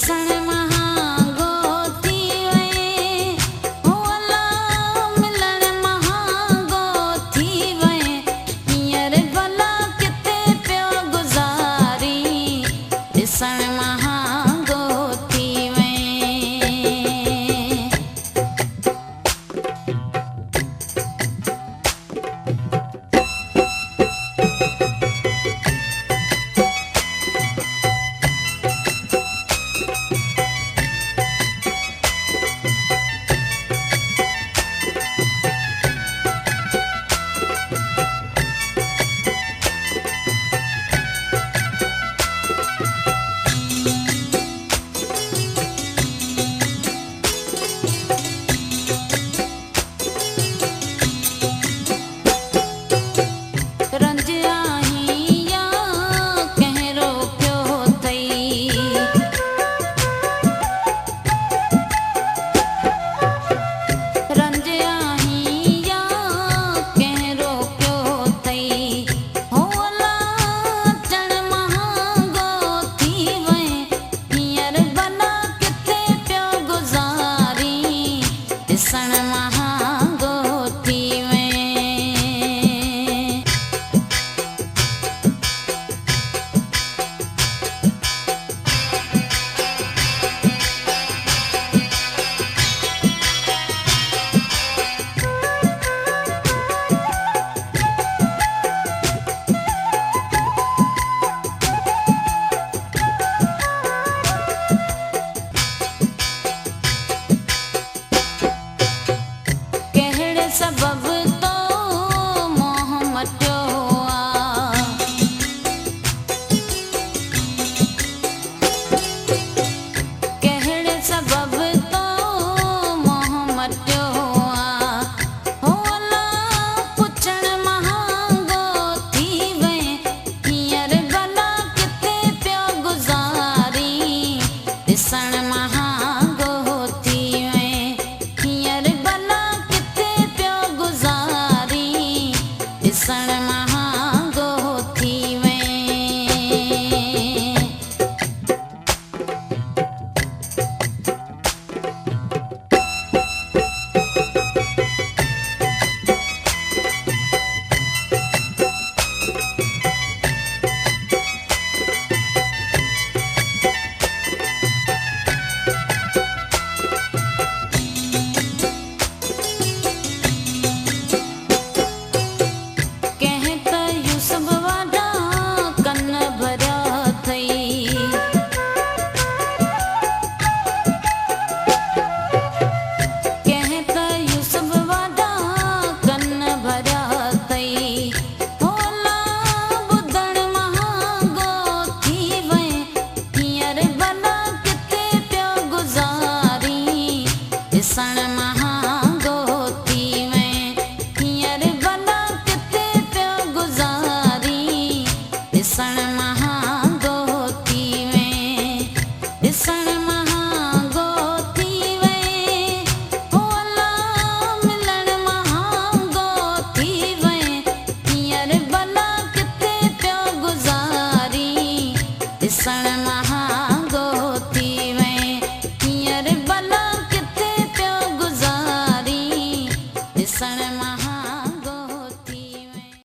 ॾिसण महांगो थी वए, हो अला मिलण महांगो थी वए, हींअर भला किथे पियो गुज़ारी, ॾिसण महांगो थी वए। ॾिसण महांगो थी वए। कहिड़े सबब तो मोह मटियो आ, कहिड़े सबब तो मोह मटियो आ, हो अला पुछण महांगो थी वए, हींअर भला किथे पियो गुज़ारी, ॾिसण महांगो